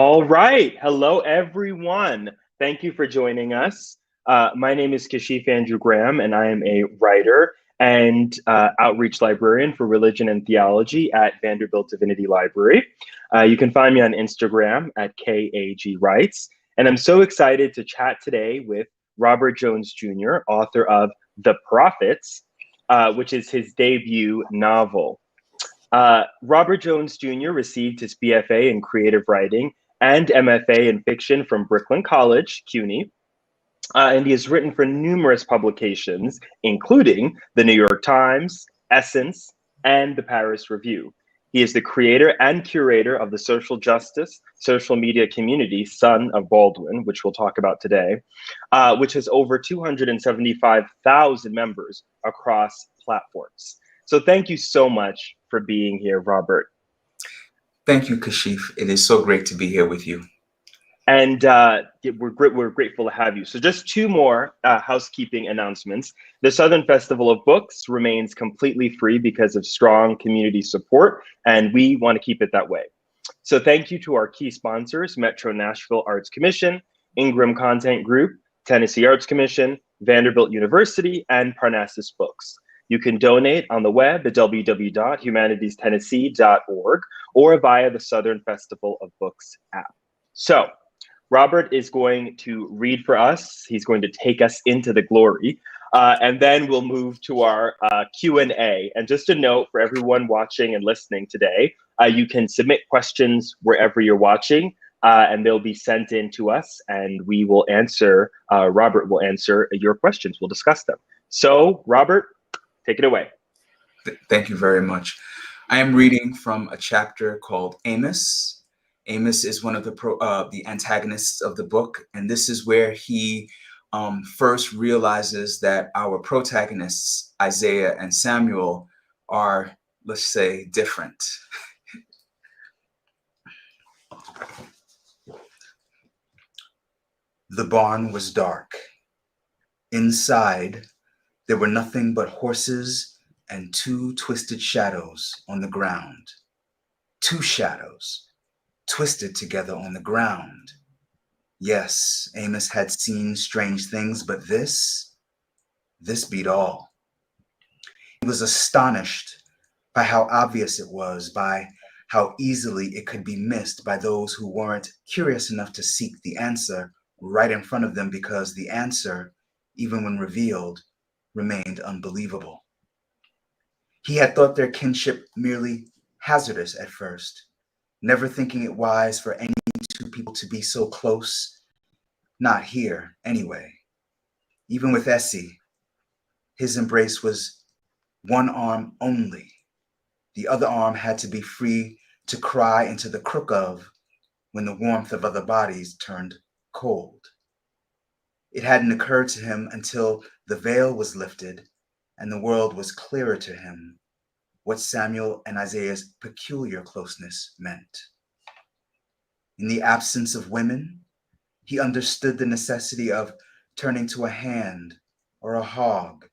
All right. Hello, everyone. Thank you for joining us. My name is Kashif Andrew Graham, and I am a writer and outreach librarian for religion and theology at Vanderbilt Divinity Library. You can find me on Instagram at KAGWrites. And I'm so excited to chat today with Robert Jones Jr., author of The Prophets, which is his debut novel. Robert Jones Jr. received his BFA in creative writing and MFA in fiction from Brooklyn College, CUNY, and he has written for numerous publications, including the New York Times, Essence, and the Paris Review. He is the creator and curator of the social justice social media community, Son of Baldwin, which we'll talk about today, which has over 275,000 members across platforms. So thank you so much for being here, Robert. Thank you, Kashif. It is so great to be here with you. And we're grateful to have you. So just two more housekeeping announcements. The Southern Festival of Books remains completely free because of strong community support, and we want to keep it that way. So thank you to our key sponsors, Metro Nashville Arts Commission, Ingram Content Group, Tennessee Arts Commission, Vanderbilt University, and Parnassus Books. You can donate on the web at www.humanitiestennessee.org or via the Southern Festival of Books app. So Robert is going to read for us. He's going to take us into the glory. And then we'll move to our Q&A. And just a note for everyone watching and listening today, you can submit questions wherever you're watching, and they'll be sent in to us, and we will answer, Robert will answer your questions. We'll discuss them. So, Robert, take it away. Thank you very much. I am reading from a chapter called Amos. Amos is one of the antagonists of the book, and this is where he first realizes that our protagonists, Isaiah and Samuel, are, let's say, different. The barn was dark. Inside, there were nothing but horses and two twisted shadows on the ground. Two shadows twisted together on the ground. Yes, Amos had seen strange things, but this beat all. He was astonished by how obvious it was, by how easily it could be missed by those who weren't curious enough to seek the answer right in front of them, because the answer, even when revealed, remained unbelievable. He had thought their kinship merely hazardous at first, never thinking it wise for any two people to be so close. Not here, anyway. Even with Essie, his embrace was one arm only. The other arm had to be free to cry into the crook of when the warmth of other bodies turned cold. It hadn't occurred to him until the veil was lifted and the world was clearer to him what Samuel and Isaiah's peculiar closeness meant. In the absence of women, he understood the necessity of turning to a hand or a hog,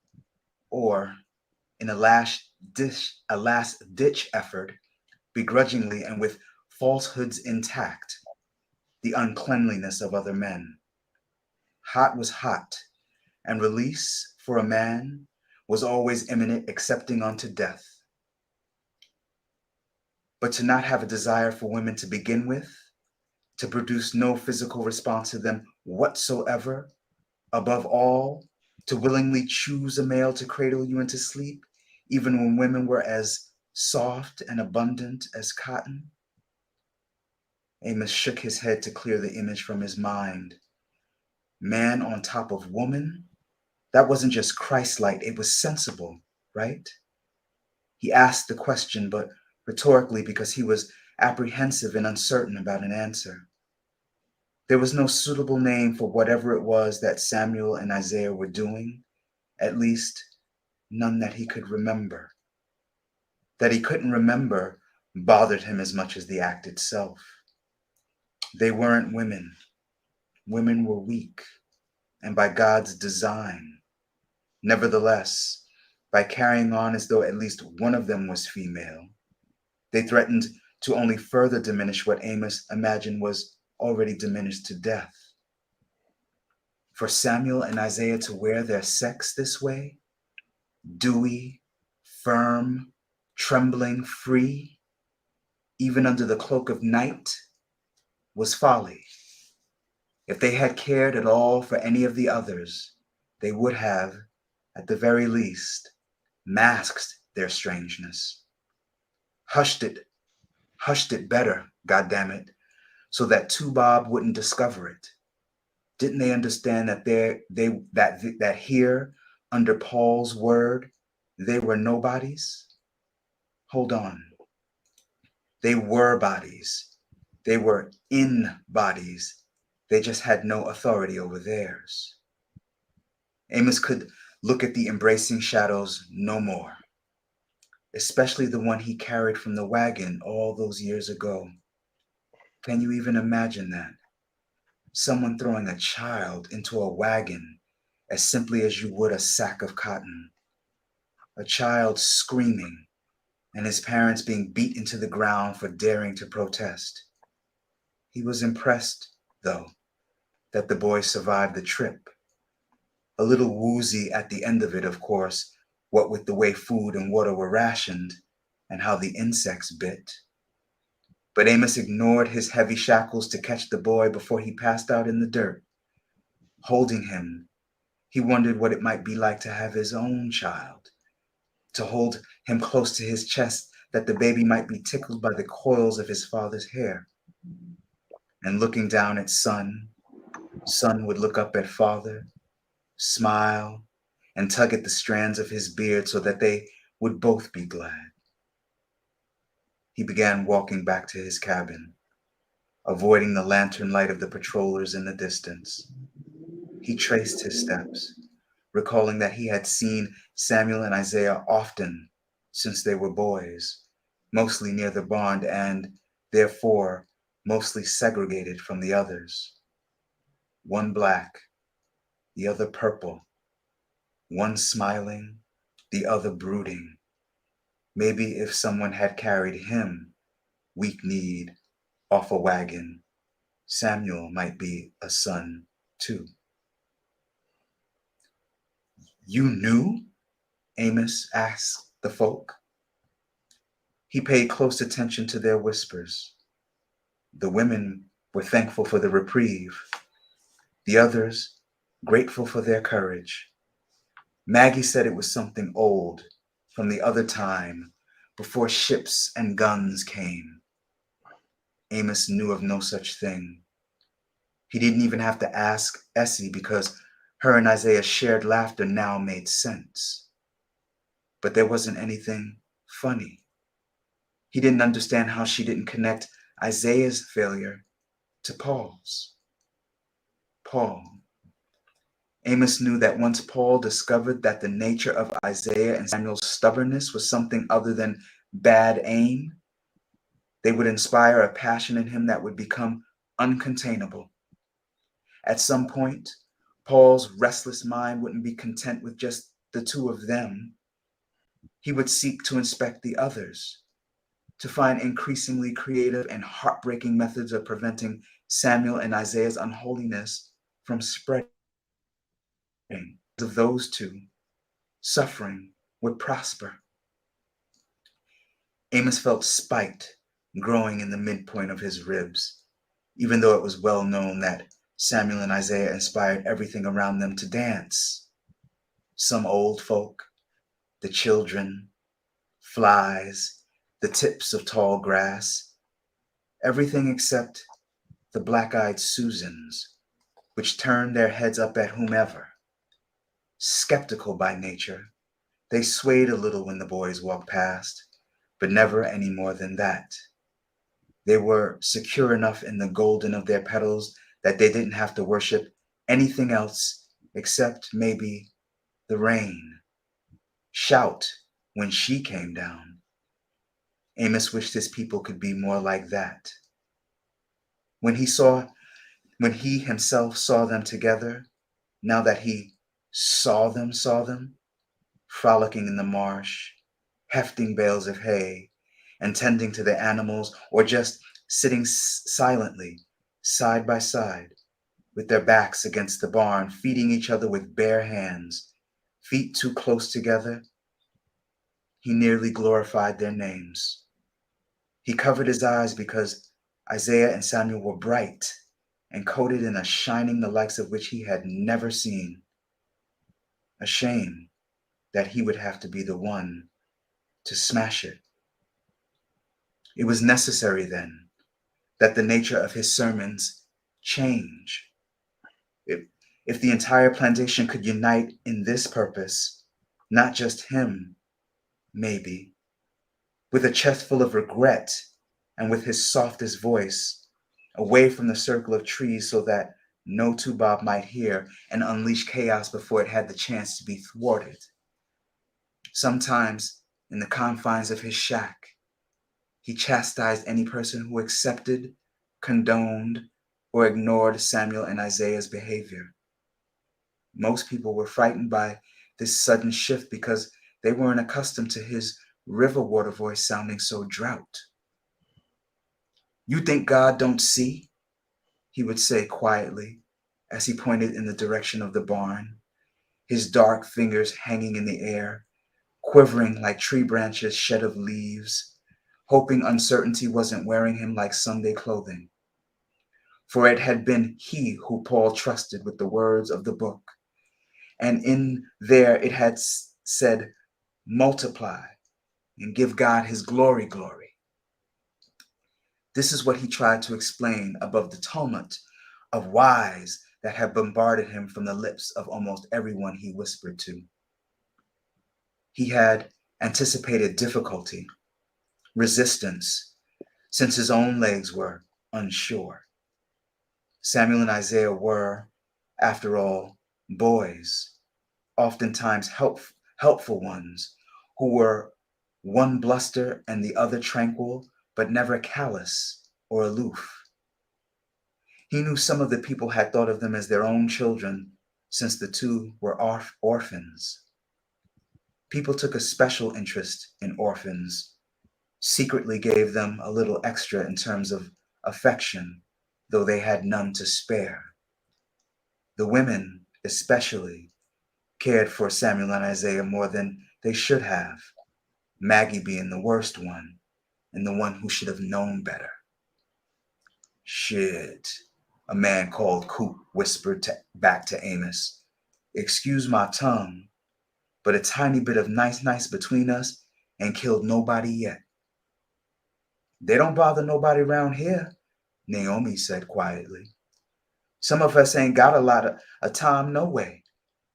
or in a last-ditch effort, begrudgingly and with falsehoods intact, the uncleanliness of other men. Hot was hot, and release for a man was always imminent, excepting unto death. But to not have a desire for women to begin with, to produce no physical response to them whatsoever, above all, to willingly choose a male to cradle you into sleep, even when women were as soft and abundant as cotton. Amos shook his head to clear the image from his mind. Man on top of woman? That wasn't just Christ-like, it was sensible, right? He asked the question, but rhetorically, because he was apprehensive and uncertain about an answer. There was no suitable name for whatever it was that Samuel and Isaiah were doing, at least none that he could remember. That he couldn't remember bothered him as much as the act itself. They weren't women. Women were weak, and by God's design. Nevertheless, by carrying on as though at least one of them was female, they threatened to only further diminish what Amos imagined was already diminished to death. For Samuel and Isaiah to wear their sex this way, dewy, firm, trembling, free, even under the cloak of night, was folly. If they had cared at all for any of the others, they would have, at the very least, masked their strangeness. Hushed it better, goddammit, so that Toobab wouldn't discover it. Didn't they understand that here, under Paul's word, they were nobodies? Hold on. They were bodies. They were in bodies. They just had no authority over theirs. Amos could look at the embracing shadows no more, especially the one he carried from the wagon all those years ago. Can you even imagine that? Someone throwing a child into a wagon as simply as you would a sack of cotton. A child screaming and his parents being beat into the ground for daring to protest. He was impressed, though, that the boy survived the trip. A little woozy at the end of it, of course, what with the way food and water were rationed and how the insects bit. But Amos ignored his heavy shackles to catch the boy before he passed out in the dirt. Holding him, he wondered what it might be like to have his own child, to hold him close to his chest, that the baby might be tickled by the coils of his father's hair. And looking down at son would look up at father, smile, and tug at the strands of his beard so that they would both be glad. He began walking back to his cabin, avoiding the lantern light of the patrollers in the distance. He traced his steps, recalling that he had seen Samuel and Isaiah often since they were boys, mostly near the barn and, therefore, mostly segregated from the others. One black, the other purple, one smiling, the other brooding. Maybe if someone had carried him, weak-kneed, off a wagon, Samuel might be a son too. You knew? Amos asked the folk. He paid close attention to their whispers. The women were thankful for the reprieve. The others, grateful for their courage. Maggie said it was something old from the other time before ships and guns came. Amos knew of no such thing. He didn't even have to ask Essie because her and Isaiah's shared laughter now made sense. But there wasn't anything funny. He didn't understand how she didn't connect Isaiah's failure to Paul's. Paul. Amos knew that once Paul discovered that the nature of Isaiah and Samuel's stubbornness was something other than bad aim, they would inspire a passion in him that would become uncontainable. At some point, Paul's restless mind wouldn't be content with just the two of them. He would seek to inspect the others, to find increasingly creative and heartbreaking methods of preventing Samuel and Isaiah's unholiness from spreading. Of those two, suffering would prosper. Amos felt spite growing in the midpoint of his ribs, even though it was well known that Samuel and Isaiah inspired everything around them to dance. Some old folk, the children, flies, the tips of tall grass, everything except the black-eyed Susans, which turned their heads up at whomever. Skeptical by nature, they swayed a little when the boys walked past, but never any more than that. They were secure enough in the golden of their petals that they didn't have to worship anything else except maybe the rain. Shout when she came down. Amos wished his people could be more like that. When he himself saw them together, now that he saw them, frolicking in the marsh, hefting bales of hay, and tending to the animals, or just sitting silently, side by side, with their backs against the barn, feeding each other with bare hands, feet too close together. He nearly glorified their names. He covered his eyes because Isaiah and Samuel were bright and coated in a shining the likes of which he had never seen. A shame that he would have to be the one to smash it. It was necessary then that the nature of his sermons change. If the entire plantation could unite in this purpose, not just him, maybe, with a chest full of regret and with his softest voice, away from the circle of trees so that no Tubob might hear and unleash chaos before it had the chance to be thwarted. Sometimes, in the confines of his shack, he chastised any person who accepted, condoned, or ignored Samuel and Isaiah's behavior. Most people were frightened by this sudden shift because they weren't accustomed to his river water voice sounding so drought. "You think God don't see?" he would say quietly as he pointed in the direction of the barn, his dark fingers hanging in the air, quivering like tree branches shed of leaves, hoping uncertainty wasn't wearing him like Sunday clothing. For it had been he who Paul trusted with the words of the book, and in there it had said, multiply and give God his glory, glory. This is what he tried to explain above the tumult of whys that had bombarded him from the lips of almost everyone he whispered to. He had anticipated difficulty, resistance, since his own legs were unsure. Samuel and Isaiah were, after all, boys, oftentimes helpful ones, who were one bluster and the other tranquil, but never callous or aloof. He knew some of the people had thought of them as their own children, since the two were orphans. People took a special interest in orphans, secretly gave them a little extra in terms of affection, though they had none to spare. The women, especially, cared for Samuel and Isaiah more than they should have, Maggie being the worst one and the one who should have known better. "Shit," a man called Coop whispered back to Amos. "Excuse my tongue, but a tiny bit of nice between us ain't killed nobody yet." "They don't bother nobody around here," Naomi said quietly. "Some of us ain't got a lot of time no way.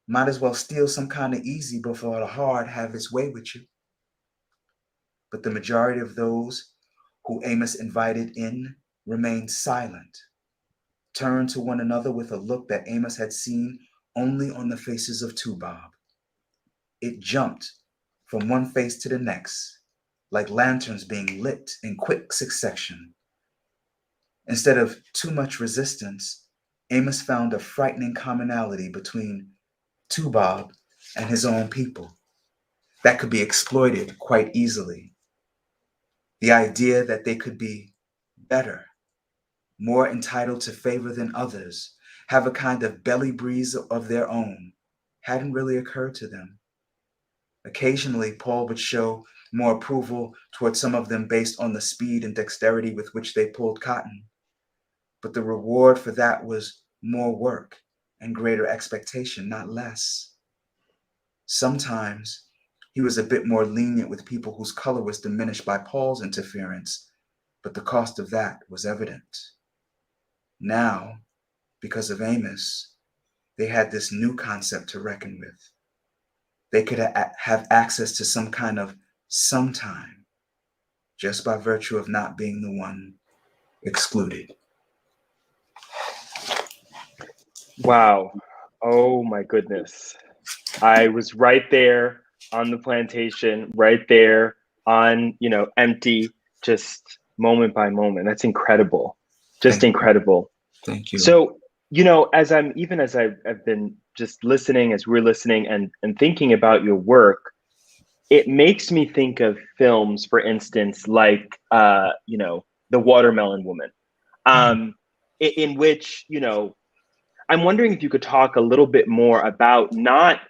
Might as well steal some kind of easy before the hard have its way with you." But the majority of those who Amos invited in remained silent, turned to one another with a look that Amos had seen only on the faces of Tubob. It jumped from one face to the next, like lanterns being lit in quick succession. Instead of too much resistance, Amos found a frightening commonality between Tubob and his own people that could be exploited quite easily. The idea that they could be better, more entitled to favor than others, have a kind of belly breeze of their own, hadn't really occurred to them. Occasionally, Paul would show more approval toward some of them based on the speed and dexterity with which they pulled cotton. But the reward for that was more work and greater expectation, not less. Sometimes he was a bit more lenient with people whose color was diminished by Paul's interference, but the cost of that was evident. Now, because of Amos, they had this new concept to reckon with. They could have access to some kind of sometime, just by virtue of not being the one excluded. Wow. Oh my goodness. I was right there on the plantation, right there on, empty, just moment by moment. That's incredible. Just incredible. Thank you. So, as I've been just listening, as we're listening and thinking about your work, it makes me think of films, for instance, like, The Watermelon Woman. in which, you know, I'm wondering if you could talk a little bit more about not,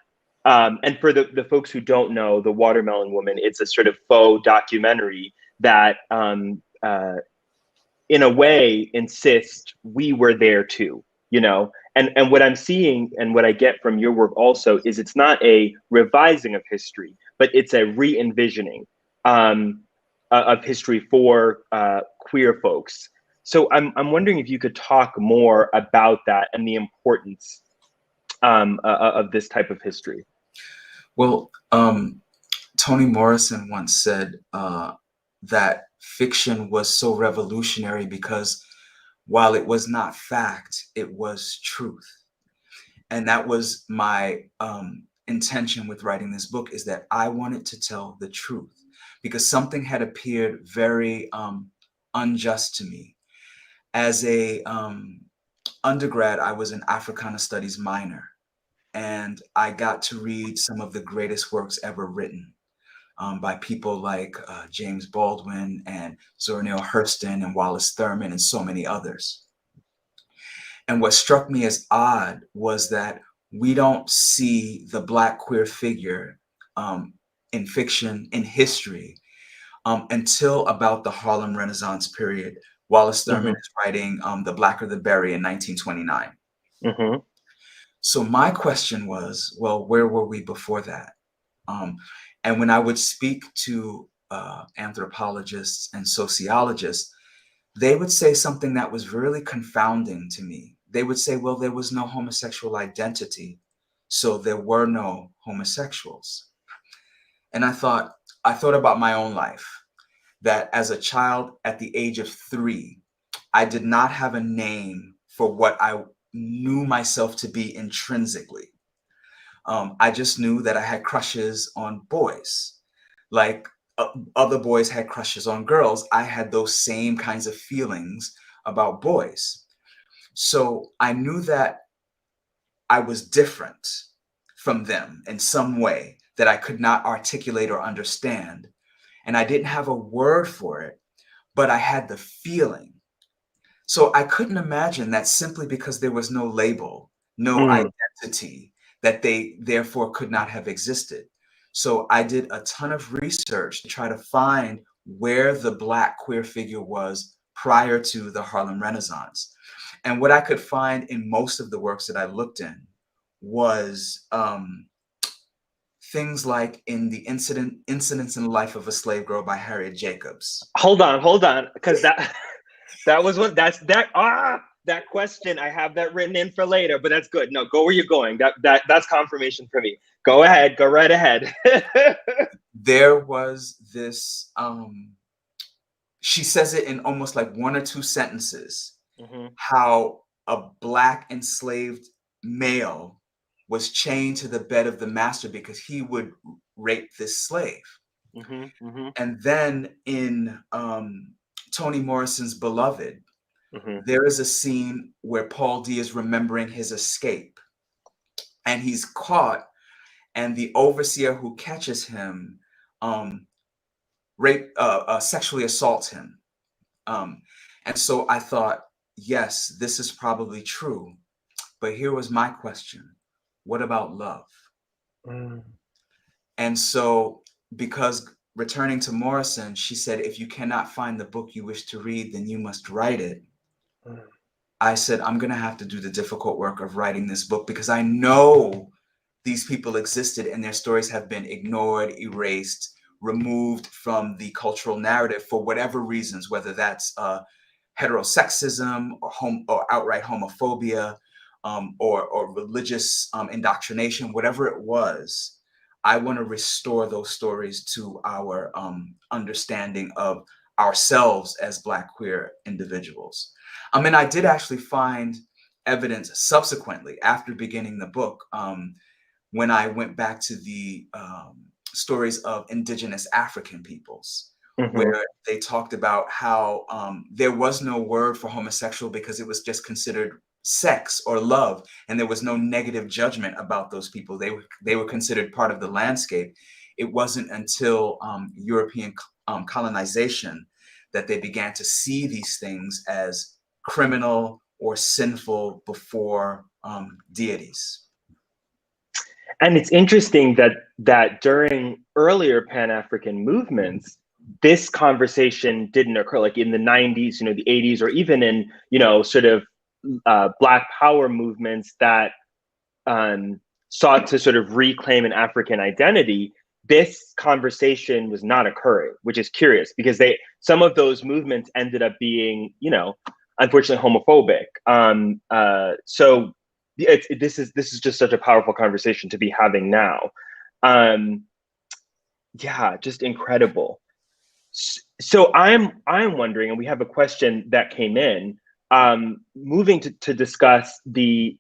and for the folks who don't know, The Watermelon Woman, it's a sort of faux documentary that, in a way, insists we were there too, you know? And what I'm seeing and what I get from your work also is it's not a revising of history, but it's a re-envisioning um, of history for queer folks. So I'm wondering if you could talk more about that and the importance of this type of history. Well, Toni Morrison once said that fiction was so revolutionary because while it was not fact, it was truth. And that was my intention with writing this book, is that I wanted to tell the truth because something had appeared very unjust to me. As a undergrad, I was an Africana Studies minor, and I got to read some of the greatest works ever written by people like James Baldwin and Zora Neale Hurston and Wallace Thurman and so many others. And what struck me as odd was that we don't see the Black queer figure in fiction, in history, until about the Harlem Renaissance period. Wallace Thurman Mm-hmm. is writing The Blacker the Berry in 1929. Mm-hmm. So my question was, well, where were we before that? And when I would speak to anthropologists and sociologists, they would say something that was really confounding to me. They would say, well, there was no homosexual identity, so there were no homosexuals. And I thought about my own life, that as a child at the age of 3, I did not have a name for what I knew myself to be intrinsically. I just knew that I had crushes on boys. Like other boys had crushes on girls, I had those same kinds of feelings about boys. So I knew that I was different from them in some way that I could not articulate or understand. And I didn't have a word for it, but I had the feeling. So I couldn't imagine that simply because there was no label, no Mm. identity, that they therefore could not have existed. So I did a ton of research to try to find where the Black queer figure was prior to the Harlem Renaissance. And what I could find in most of the works that I looked in was things like in the Incidents in the Life of a Slave Girl by Harriet Jacobs. Hold on, because that that was what that question, I have that written in for later, but that's good. No, go where you're going. That's confirmation for me. Go ahead, go right ahead. There was this she says it in almost like 1 or 2 sentences, Mm-hmm. how a Black enslaved male was chained to the bed of the master because he would rape this slave. Mm-hmm. Mm-hmm. And then in Toni Morrison's Beloved, Mm-hmm. there is a scene where Paul D is remembering his escape, and he's caught, and the overseer who catches him sexually assaults him. And so I thought, yes, this is probably true. But here was my question: what about love? Mm. And so, because returning to Morrison, she said, if you cannot find the book you wish to read, then you must write it. Mm. I said, I'm going to have to do the difficult work of writing this book because I know these people existed and their stories have been ignored, erased, removed from the cultural narrative for whatever reasons, whether that's heterosexism or outright homophobia, or religious indoctrination, whatever it was. I want to restore those stories to our understanding of ourselves as Black queer individuals. I mean, I did actually find evidence subsequently after beginning the book, when I went back to the stories of indigenous African peoples, Mm-hmm. where they talked about how there was no word for homosexual because it was just considered sex or love, and there was no negative judgment about those people. They were considered part of the landscape. It wasn't until European colonization that they began to see these things as criminal or sinful before deities. And it's interesting that during earlier Pan-African movements, this conversation didn't occur, like in the 90s, the 80s, or even in, sort of Black Power movements that sought to sort of reclaim an African identity. This conversation was not occurring, which is curious because some of those movements ended up being, unfortunately homophobic. So this is just such a powerful conversation to be having now. Yeah, just incredible. So I'm wondering, and we have a question that came in, moving to discuss the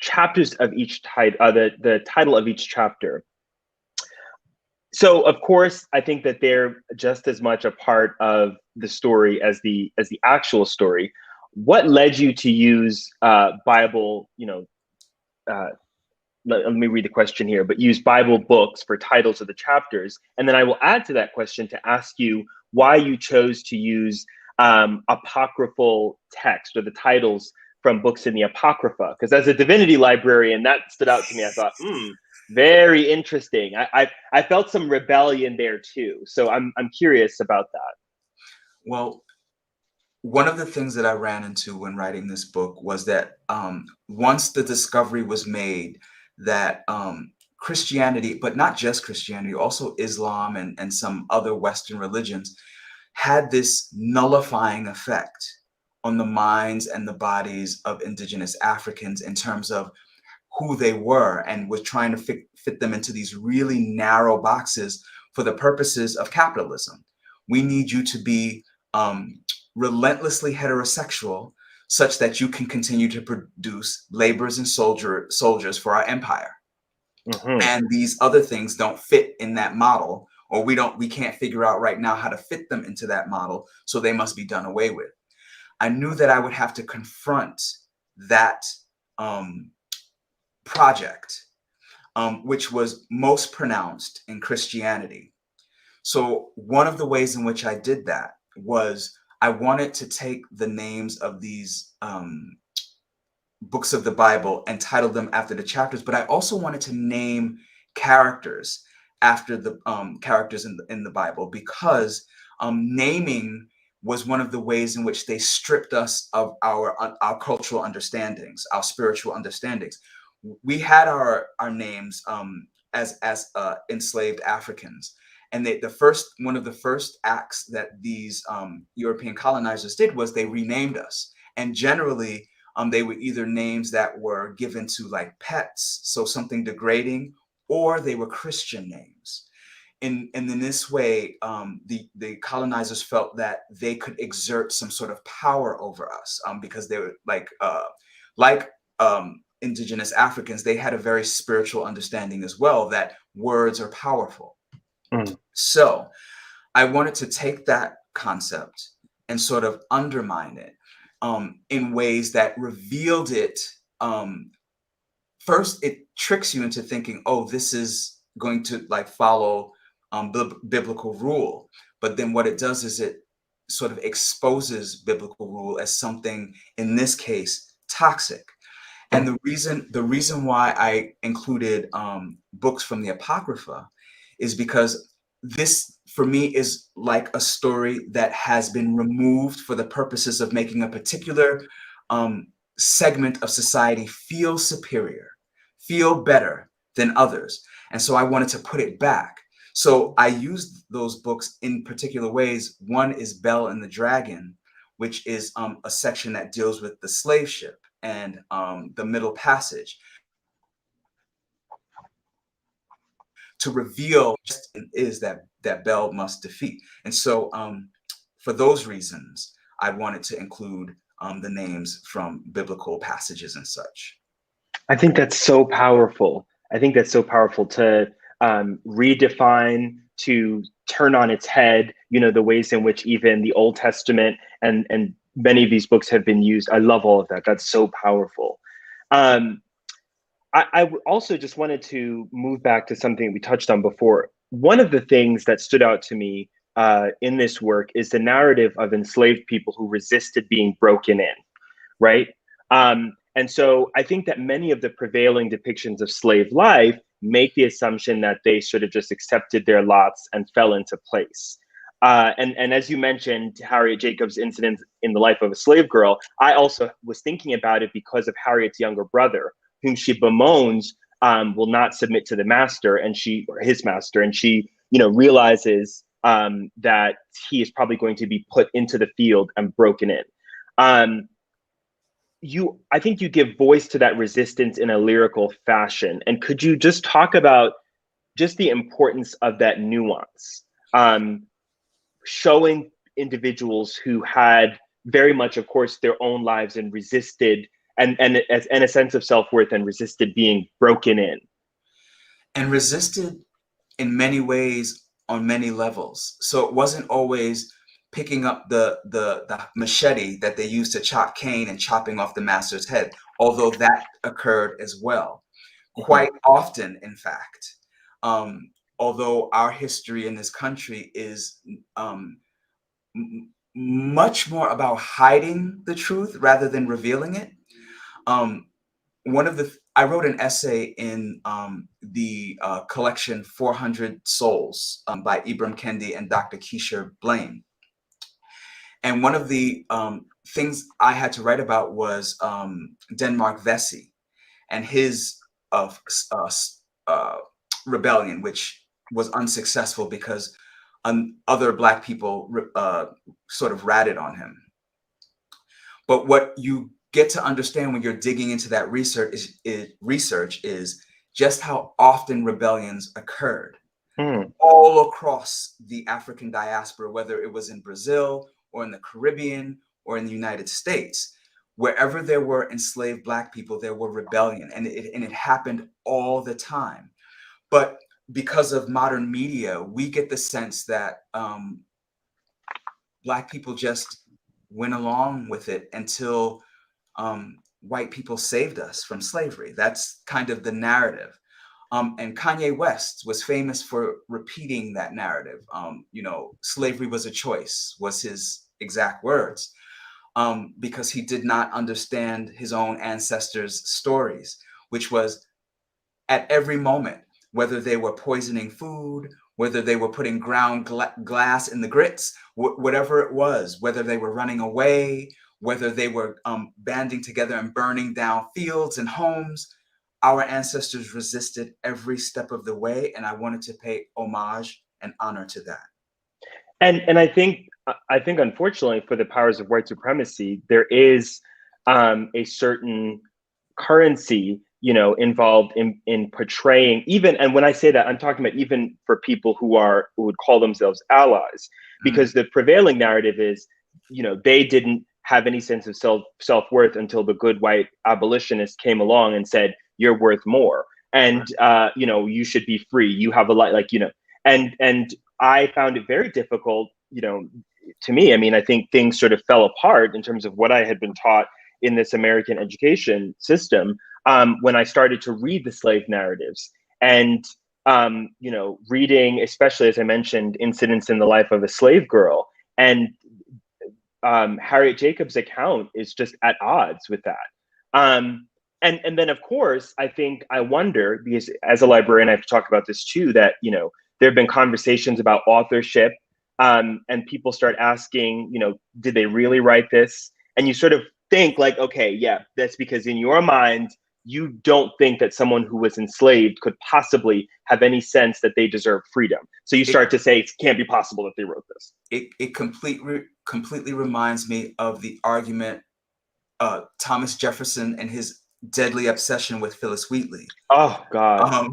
chapters of each title, the title of each chapter. So of course, I think that they're just as much a part of the story as the actual story. What led you to use Bible, let me read the question here, but use Bible books for titles of the chapters? And then I will add to that question to ask you why you chose to use apocryphal text or the titles from books in the Apocrypha. Because as a divinity librarian, that stood out to me. I thought, very interesting. I felt some rebellion there too. So I'm curious about that. Well, one of the things that I ran into when writing this book was that once the discovery was made that Christianity, but not just Christianity, also Islam and some other Western religions, had this nullifying effect on the minds and the bodies of indigenous Africans in terms of who they were, and was trying to fit them into these really narrow boxes for the purposes of capitalism. We need you to be relentlessly heterosexual such that you can continue to produce laborers and soldiers for our empire. Mm-hmm. And these other things don't fit in that model, or we can't figure out right now how to fit them into that model, so they must be done away with. I knew that I would have to confront that project, which was most pronounced in Christianity. So one of the ways in which I did that was I wanted to take the names of these books of the Bible and title them after the chapters, but I also wanted to name characters after the characters in the Bible, because naming was one of the ways in which they stripped us of our cultural understandings, our spiritual understandings. We had our names as enslaved Africans, and one of the first acts that these European colonizers did was they renamed us. And generally, they were either names that were given to like pets, so something degrading, or they were Christian names. And in this way, the colonizers felt that they could exert some sort of power over us, because they were like indigenous Africans. They had a very spiritual understanding as well, that words are powerful. So I wanted to take that concept and sort of undermine it in ways that revealed it. First, it tricks you into thinking, oh, this is going to like follow biblical rule. But then what it does is it sort of exposes biblical rule as something, in this case, toxic. And the reason why I included books from the Apocrypha is because this, for me, is like a story that has been removed for the purposes of making a particular segment of society feel superior, feel better than others. And so I wanted to put it back. So I used those books in particular ways. One is Bel and the Dragon, which is a section that deals with the slave ship and the Middle Passage, to reveal is that Bel must defeat. And so for those reasons, I wanted to include the names from biblical passages and such. I think that's so powerful. I think that's so powerful to redefine, to turn on its head, the ways in which even the Old Testament and many of these books have been used. I love all of that. That's so powerful. I also just wanted to move back to something we touched on before. One of the things that stood out to me in this work is the narrative of enslaved people who resisted being broken in. right? And so I think that many of the prevailing depictions of slave life make the assumption that they sort of just accepted their lots and fell into place. And as you mentioned, Harriet Jacobs' incident in the life of a slave girl, I also was thinking about it because of Harriet's younger brother, whom she bemoans will not submit to the master and or his master, and she, realizes that he is probably going to be put into the field and broken in. Um, I think you give voice to that resistance in a lyrical fashion. And could you just talk about just the importance of that nuance, um, showing individuals who had very much, of course, their own lives and resisted, and a sense of self-worth, and resisted being broken in. And resisted in many ways on many levels. So it wasn't always picking up the machete that they used to chop cane and chopping off the master's head, although that occurred as well. Mm-hmm. Quite often, in fact. Although our history in this country is much more about hiding the truth rather than revealing it. I wrote an essay in the collection 400 Souls by Ibram Kendi and Dr. Keisha Blaine. And one of the things I had to write about was Denmark Vesey and his rebellion, which was unsuccessful because other Black people sort of ratted on him. But what you get to understand when you're digging into that research is just how often rebellions occurred all across the African diaspora, whether it was in Brazil or in the Caribbean or in the United States. Wherever there were enslaved Black people, there were rebellion, and it happened all the time. But because of modern media, we get the sense that Black people just went along with it until white people saved us from slavery. That's kind of the narrative. And Kanye West was famous for repeating that narrative. Slavery was a choice, was his exact words, because he did not understand his own ancestors' stories, which was at every moment, whether they were poisoning food, whether they were putting ground glass in the grits, whatever it was, whether they were running away, whether they were banding together and burning down fields and homes, our ancestors resisted every step of the way. And I wanted to pay homage and honor to that. And I think unfortunately for the powers of white supremacy, there is a certain currency, involved in portraying, even, and when I say that, I'm talking about even for people who would call themselves allies, because the prevailing narrative is, they didn't have any sense of self-worth until the good white abolitionists came along and said, you're worth more, and you should be free, you have a life, and I found it very difficult, to me. I mean, I think things sort of fell apart in terms of what I had been taught in this American education system, when I started to read the slave narratives, and reading, especially as I mentioned, incidents in the life of a slave girl, and Harriet Jacobs' account is just at odds with that. And then, of course, I wonder, because as a librarian, I've talked about this too, that there have been conversations about authorship, and people start asking, did they really write this? And you sort of think like, okay, yeah, that's because in your mind, you don't think that someone who was enslaved could possibly have any sense that they deserve freedom. So you start to say it can't be possible that they wrote this. It completely reminds me of the argument Thomas Jefferson and his deadly obsession with Phyllis Wheatley. Oh, God.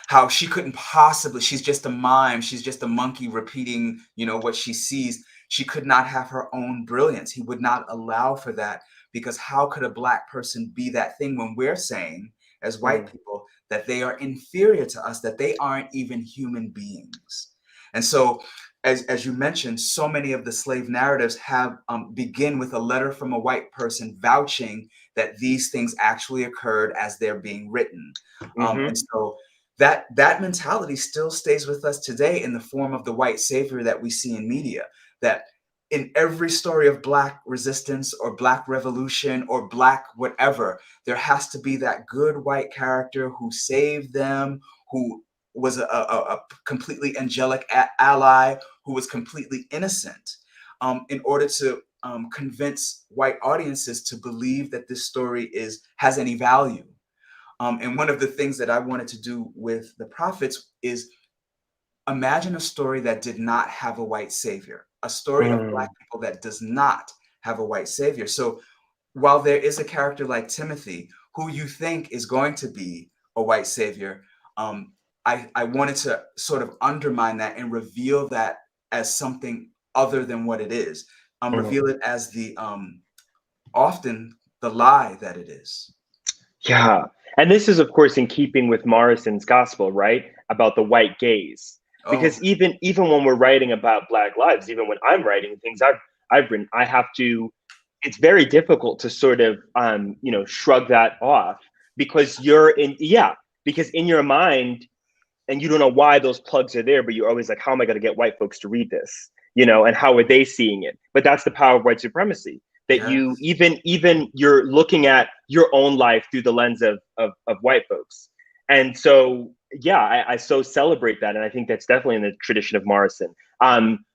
How she couldn't possibly, she's just a mime, she's just a monkey repeating, what she sees. She could not have her own brilliance. He would not allow for that, because how could a Black person be that thing when we're saying, as white people, that they are inferior to us, that they aren't even human beings? And so, as you mentioned, so many of the slave narratives have begin with a letter from a white person vouching that these things actually occurred as they're being written. And so that mentality still stays with us today in the form of the white savior that we see in media, that in every story of Black resistance or Black revolution or Black whatever, there has to be that good white character who saved them, who was a completely angelic ally, who was completely innocent, in order to convince white audiences to believe that this story has any value. And one of the things that I wanted to do with the prophets is imagine a story that did not have a white savior, a story of Black people that does not have a white savior. So while there is a character like Timothy, who you think is going to be a white savior, I wanted to sort of undermine that and reveal that as something other than what it is. Reveal it as the often the lie that it is. Yeah. And this is, of course, in keeping with Morrison's gospel, right? About the white gaze. Oh, Because even when we're writing about Black lives, even when I'm writing things I've written, I have to, it's very difficult to sort of shrug that off because because in your mind, and you don't know why those plugs are there, but you're always like, how am I going to get white folks to read this? And how are they seeing it? But that's the power of white supremacy, that yes. you even you're looking at your own life through the lens of white folks. And so I so celebrate that, and I think that's definitely in the tradition of Morrison.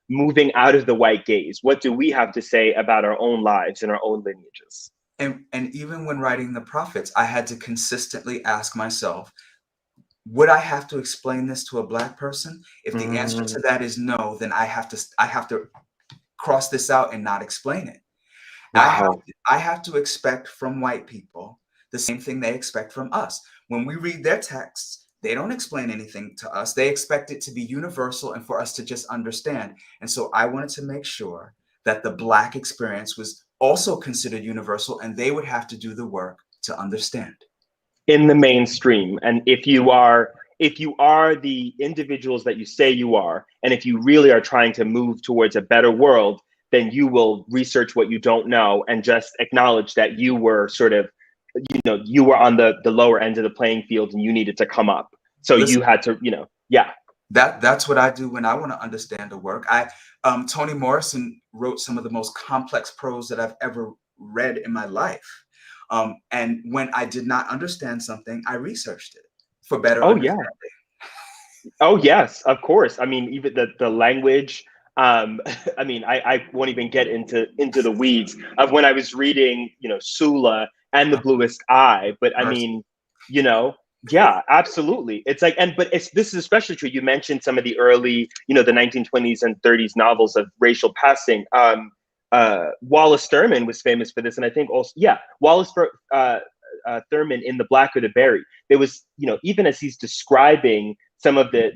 Moving out of the white gaze, what do we have to say about our own lives and our own lineages? And even when writing the prophets, I had to consistently ask myself, would I have to explain this to a Black person? If the answer to that is no, then I have to cross this out and not explain it. Wow. I have to expect from white people the same thing they expect from us. When we read their texts, they don't explain anything to us. They expect it to be universal and for us to just understand. And so I wanted to make sure that the Black experience was also considered universal, and they would have to do the work to understand. In the mainstream, and if you are the individuals that you say you are, and if you really are trying to move towards a better world, then you will research what you don't know and just acknowledge that you were sort of, you were on the lower end of the playing field and you needed to come up, so Listen, you had to, yeah. that's what I do when I want to understand a work. Toni Morrison wrote some of the most complex prose that I've ever read in my life. And when I did not understand something, I researched it for better Oh yeah. understanding. Oh yes, of course. I mean, even the language. I mean, I won't even get into the weeds of when I was reading, Sula and the Bluest Eye. But I Mercy. mean, yeah, absolutely. It's like, but this is especially true. You mentioned some of the early, the 1920s and 30s novels of racial passing. Wallace Thurman was famous for this, and I think also, yeah, Thurman in The Black or the Berry. There was, even as he's describing some of the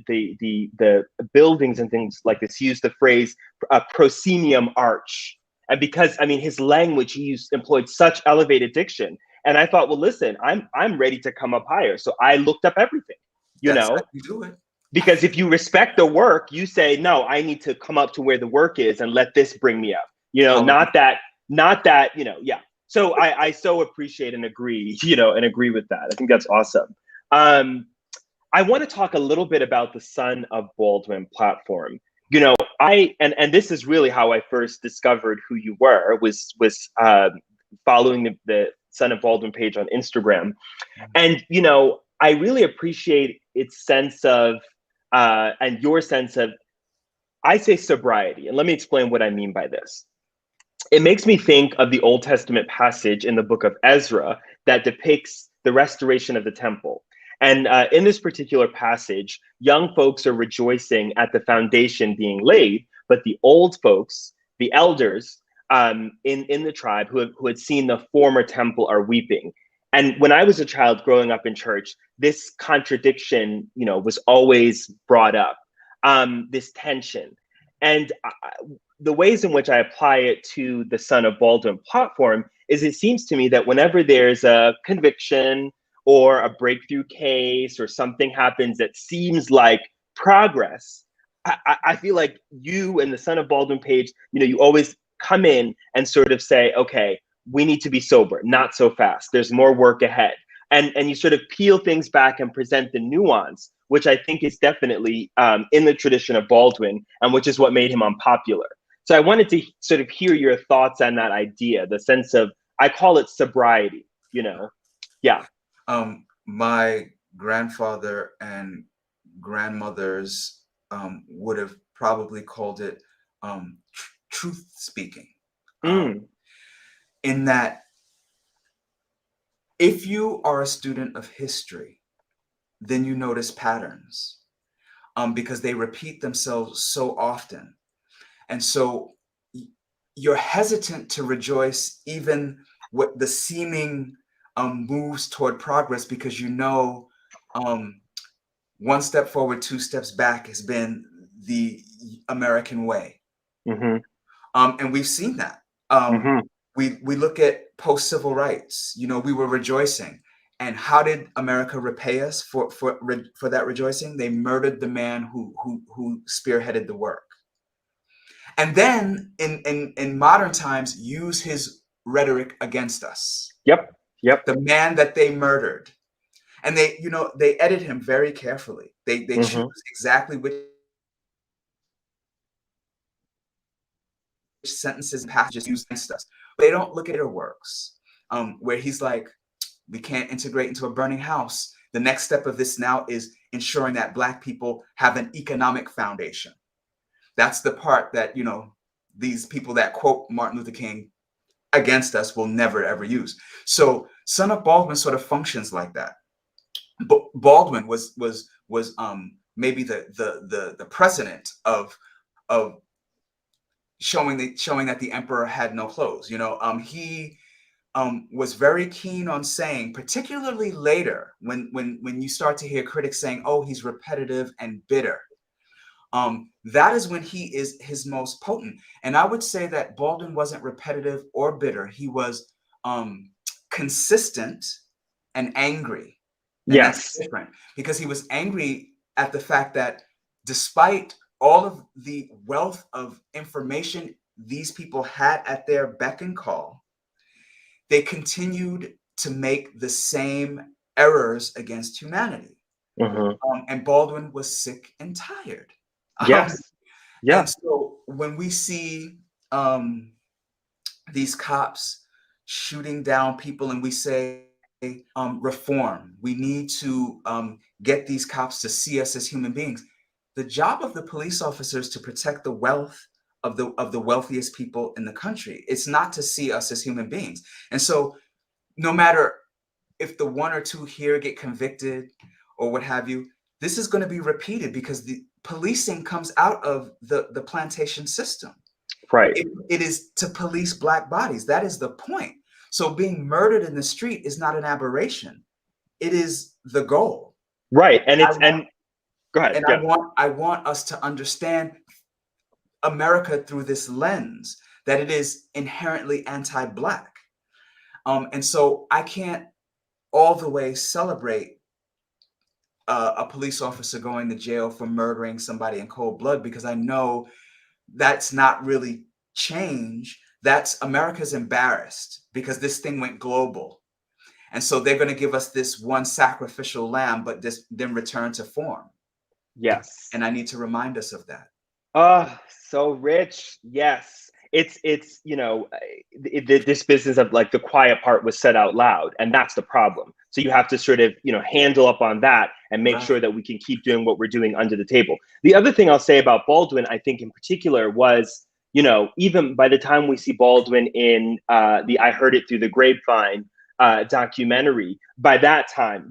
buildings and things like this, he used the phrase proscenium arch. And because, I mean, his language, employed such elevated diction. And I thought, well, listen, I'm ready to come up higher. So I looked up everything, That's how you do it. because if you respect the work, you say, no, I need to come up to where the work is and let this bring me up. Not that, yeah. So I so appreciate and agree, with that. I think that's awesome. I want to talk a little bit about the Son of Baldwin platform. And this is really how I first discovered who you were, was following the Son of Baldwin page on Instagram. And, I really appreciate its sense of, and your sense of, I say sobriety. And let me explain what I mean by this. It makes me think of the Old Testament passage in the book of Ezra that depicts the restoration of the temple. And in this particular passage, young folks are rejoicing at the foundation being laid, but the old folks, the elders in the tribe who had seen the former temple, are weeping. And when I was a child growing up in church, this contradiction, was always brought up, this tension. And the ways in which I apply it to the Son of Baldwin platform is, it seems to me that whenever there's a conviction or a breakthrough case or something happens that seems like progress, I feel like you and the Son of Baldwin page, you always come in and sort of say, okay, we need to be sober, not so fast. There's more work ahead. And you sort of peel things back and present the nuance, which I think is definitely in the tradition of Baldwin, and which is what made him unpopular. So I wanted to sort of hear your thoughts on that idea, the sense of, I call it sobriety, you know? Yeah. My grandfather and grandmothers would have probably called it truth speaking, Mm, in that if you are a student of history, then you notice patterns because they repeat themselves so often. And so you're hesitant to rejoice even with the seeming moves toward progress, because you know um, one step forward, two steps back has been the American way. mm-hmm, And we've seen that. Um, mm-hmm. we look at post-civil rights. You know, we were rejoicing. And how did America repay us for that rejoicing? They murdered the man who spearheaded the work. And then in modern times, use his rhetoric against us. Yep, yep. The man that they murdered. And they, you know, they edit him very carefully. They choose Mm-hmm. exactly which sentences and passages used against us. They don't look at their works, where he's like, we can't integrate into a burning house. The next step of this now is ensuring that Black people have an economic foundation. That's the part that, you know, these people that quote Martin Luther King against us will never ever use. So Son of Baldwin sort of functions like that. Baldwin was maybe the precedent of showing that the emperor had no clothes. You know, he was very keen on saying, particularly later, when you start to hear critics saying, "Oh, he's repetitive and bitter." That is when he is his most potent. And I would say that Baldwin wasn't repetitive or bitter. He was consistent and angry. And that's Yes. different, because he was angry at the fact that despite all of the wealth of information these people had at their beck and call, they continued to make the same errors against humanity. Mm-hmm. And Baldwin was sick and tired. Um, Yes. and Yeah. so when we see um, these cops shooting down people, and we say, reform, we need to get these cops to see us as human beings. The job of the police officers to protect the wealth of the wealthiest people in the country. It's not to see us as human beings. And so no matter if the one or two here get convicted or what have you, this is going to be repeated because the policing comes out of the plantation system. Right. It is to police Black bodies. That is the point. So being murdered in the street is not an aberration. It is the goal. Right. And I it's, want, and go ahead. and Yeah. I want us to understand America through this lens, that it is inherently anti-Black. And so I can't all the way celebrate a police officer going to jail for murdering somebody in cold blood, because I know that's not really change. That's America's embarrassed because this thing went global. And so they're going to give us this one sacrificial lamb, but then return to form. Yes. And I need to remind us of that. Oh, so rich. Yes. It's, this business of like the quiet part was said out loud, and that's the problem. So you have to sort of, handle up on that and make Right. sure that we can keep doing what we're doing under the table. The other thing I'll say about Baldwin, I think in particular, was, even by the time we see Baldwin in the I Heard It Through the Grapevine documentary, by that time,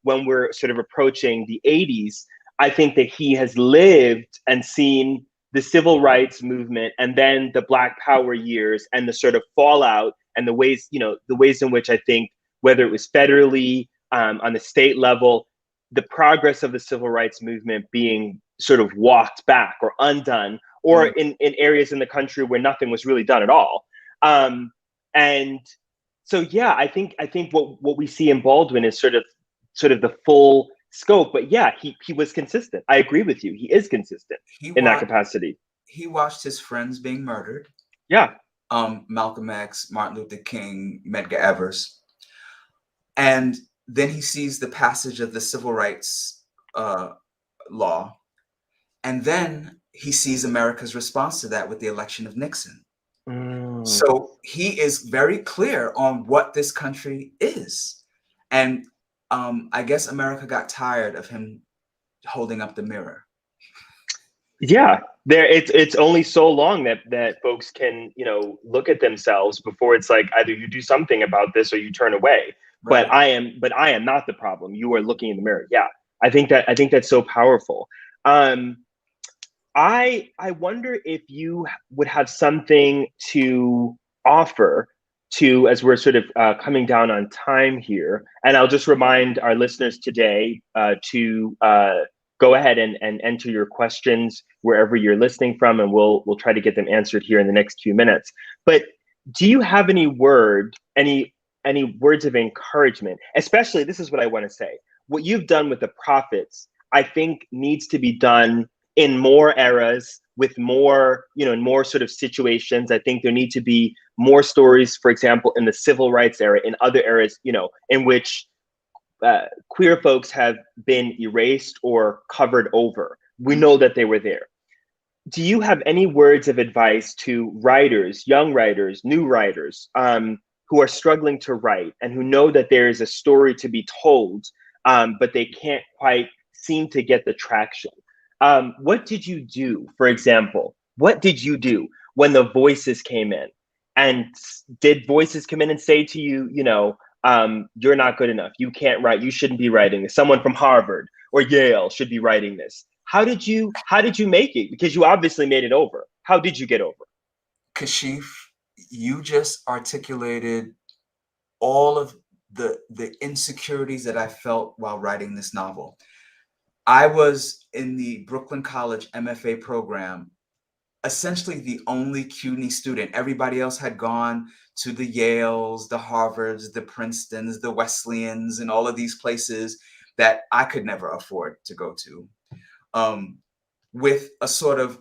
when we're sort of approaching the 80s, I think that he has lived and seen the civil rights movement and then the Black Power years and the sort of fallout and the ways, the ways in which I think, whether it was federally, on the state level, the progress of the civil rights movement being sort of walked back or undone, or Mm. in areas in the country where nothing was really done at all. And so, yeah, I think what we see in Baldwin is sort of the full scope. But yeah, he was consistent. I agree with you. He is consistent He in that watched capacity. he watched his friends being murdered. Yeah. Malcolm X, Martin Luther King, Medgar Evers. And then he sees the passage of the civil rights law. And then he sees America's response to that with the election of Nixon. Mm. So he is very clear on what this country is. And I guess America got tired of him holding up the mirror. Yeah, it's only so long that folks can, look at themselves before it's like either you do something about this or you turn away. Right. But I am not the problem. You are looking in the mirror. Yeah. I think that's so powerful. Um I wonder if you would have something to offer to, as we're sort of coming down on time here. And I'll just remind our listeners today to go ahead and enter your questions wherever you're listening from, and we'll try to get them answered here in the next few minutes. But do you have any words of encouragement? Especially, this is what I want to say. What you've done with the prophets, I think, needs to be done in more eras with more, in more sort of situations. I think there need to be more stories, for example, in the civil rights era, in other eras, in which queer folks have been erased or covered over. We know that they were there. Do you have any words of advice to writers, young writers, new writers, who are struggling to write and who know that there is a story to be told, but they can't quite seem to get the traction? What did you do, for example? What did you do when the voices came in? And did voices come in and say to you, you're not good enough. You can't write. You shouldn't be writing this. Someone from Harvard or Yale should be writing this. How did you make it? Because you obviously made it over. How did you get over? Kashif, you just articulated all of the insecurities that I felt while writing this novel. I was in the Brooklyn College MFA program, essentially the only CUNY student. Everybody else had gone to the Yales, the Harvards, the Princetons, the Wesleyans, and all of these places that I could never afford to go to, with a sort of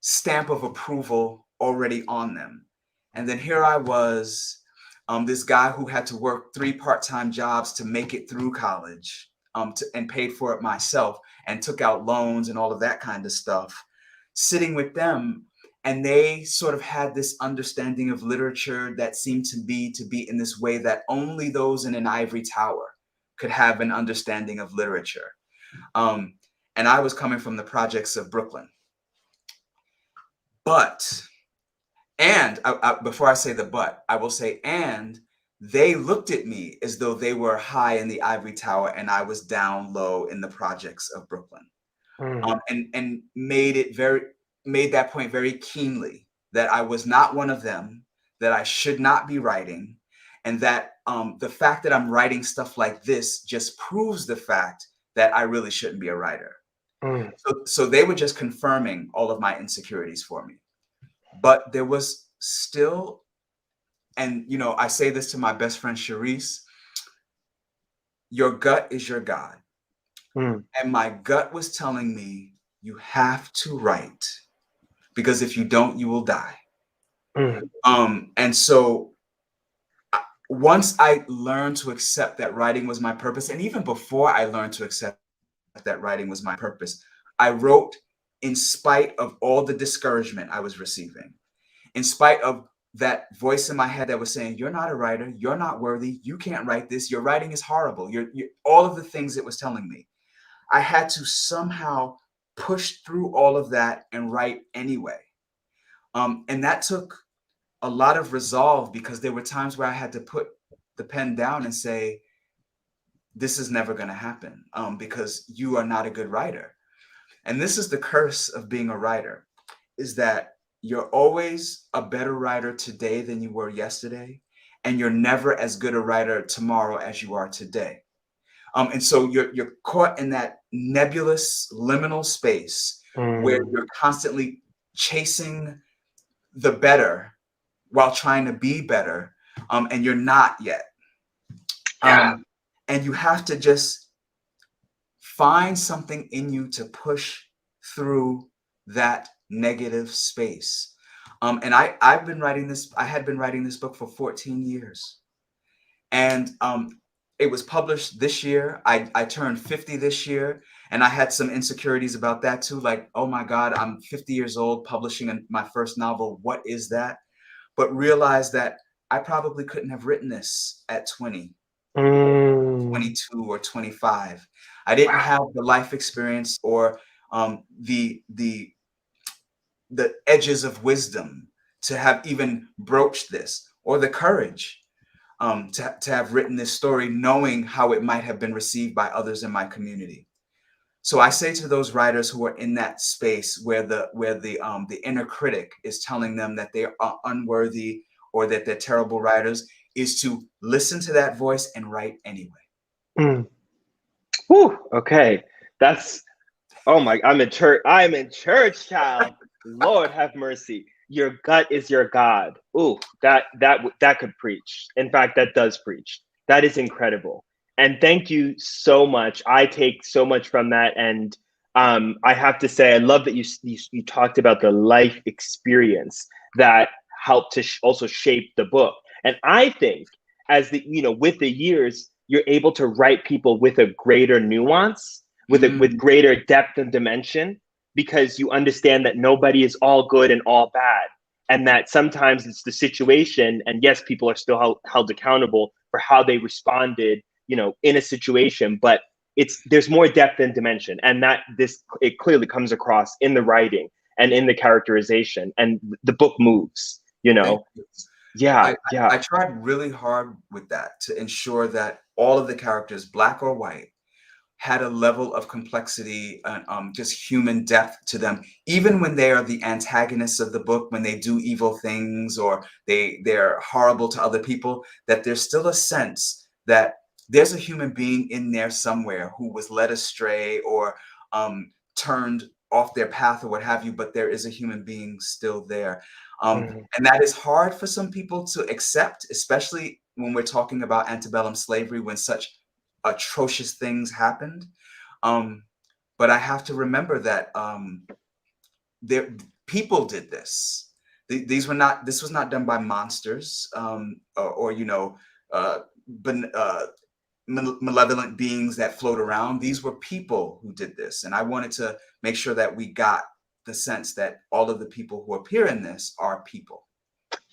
stamp of approval already on them. And then here I was, this guy who had to work 3 part-time jobs to make it through college, and paid for it myself and took out loans and all of that kind of stuff, sitting with them. And they sort of had this understanding of literature that seemed to be in this way that only those in an ivory tower could have an understanding of literature. And I was coming from the projects of Brooklyn. But, and before I say the but, I will say, and they looked at me as though they were high in the ivory tower and I was down low in the projects of Brooklyn. And made that point very keenly, that I was not one of them, that I should not be writing, and that the fact that I'm writing stuff like this just proves the fact that I really shouldn't be a writer. So they were just confirming all of my insecurities for me. But there was still, and I say this to my best friend Charisse, your gut is your God. And my gut was telling me, you have to write, because if you don't, you will die. And so once I learned to accept that writing was my purpose, and even before I learned to accept that writing was my purpose, I wrote in spite of all the discouragement I was receiving, in spite of that voice in my head that was saying, you're not a writer, you're not worthy, you can't write this, your writing is horrible, you're all of the things it was telling me. I had to somehow push through all of that and write anyway. And that took a lot of resolve, because there were times where I had to put the pen down and say, this is never going to happen, because you are not a good writer. And this is the curse of being a writer, is that you're always a better writer today than you were yesterday, and you're never as good a writer tomorrow as you are today. And so you're caught in that nebulous liminal space where you're constantly chasing the better while trying to be better, and you're not yet. And you have to just find something in you to push through that negative space. And I had been writing this book for 14 years. And it was published this year. I turned 50 this year. And I had some insecurities about that too. Like, oh my God, I'm 50 years old publishing my first novel. What is that? But realized that I probably couldn't have written this at 20, or 22 or 25. I didn't have the life experience or the edges of wisdom to have even broached this, or the courage to have written this story, knowing how it might have been received by others in my community. So I say to those writers who are in that space where the inner critic is telling them that they are unworthy or that they're terrible writers, is to listen to that voice and write anyway. Whew, okay, that's, oh my, I'm in church. I'm in church, child. Lord have mercy. Your gut is your God. Ooh, that could preach. In fact, that does preach. That is incredible. And thank you so much. I take so much from that. And I have to say, I love that you talked about the life experience that helped to also shape the book. And I think as with the years, you're able to write people with a greater nuance, with greater depth and dimension, because you understand that nobody is all good and all bad, and that sometimes it's the situation. And yes, people are still held accountable for how they responded, in a situation, but there's more depth and dimension, and that it clearly comes across in the writing and in the characterization, and the book moves. Yeah. I tried really hard with that to ensure that all of the characters, black or white, had a level of complexity and just human depth to them, even when they are the antagonists of the book, when they do evil things or they're horrible to other people, that there's still a sense that there's a human being in there somewhere who was led astray or turned off their path or what have you, but there is a human being still there. And that is hard for some people to accept, especially when we're talking about antebellum slavery, when such atrocious things happened. But I have to remember that people did this. This was not done by monsters or malevolent beings that float around. These were people who did this. And I wanted to make sure that we got the sense that all of the people who appear in this are people.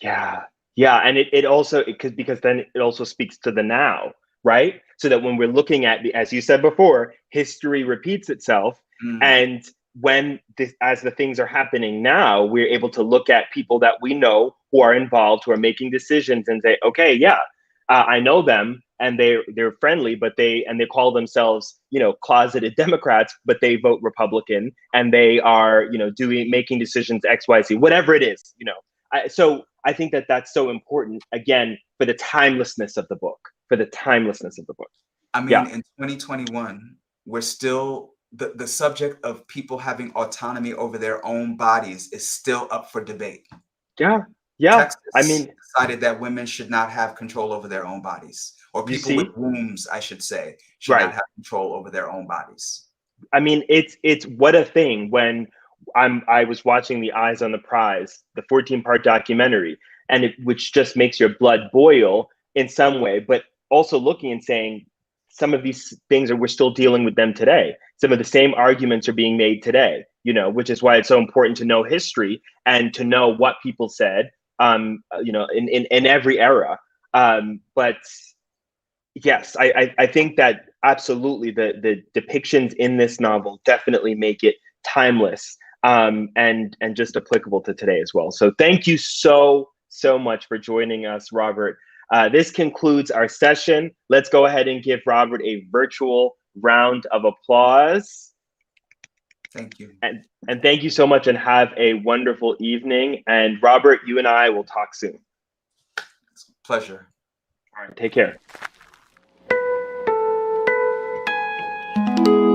Yeah. And it also, because then it also speaks to the now, right? So that when we're looking at as you said before, history repeats itself. And as the things are happening now, we're able to look at people that we know who are involved, who are making decisions, and say, okay, yeah, I know them, and they're friendly, but they call themselves, closeted Democrats, but they vote Republican, and they are, making decisions X, Y, Z, whatever it is, So I think that that's so important, again, for the timelessness of the book. I mean, in 2021, we're still the subject of people having autonomy over their own bodies is still up for debate. Yeah. Texas I mean, decided that women should not have control over their own bodies, or people with wombs, I should say, should not have control over their own bodies. I mean, it's what a thing when I was watching The Eyes on the Prize, the 14-part documentary, and which just makes your blood boil in some way, but also looking and saying some of these things we're still dealing with them today. Some of the same arguments are being made today, which is why it's so important to know history and to know what people said, in every era. But yes, I think that absolutely the depictions in this novel definitely make it timeless, and just applicable to today as well. So thank you so much for joining us, Robert. This concludes our session. Let's go ahead and give Robert a virtual round of applause. Thank you. And thank you so much, and have a wonderful evening. And Robert, you and I will talk soon. It's a pleasure. All right, take care.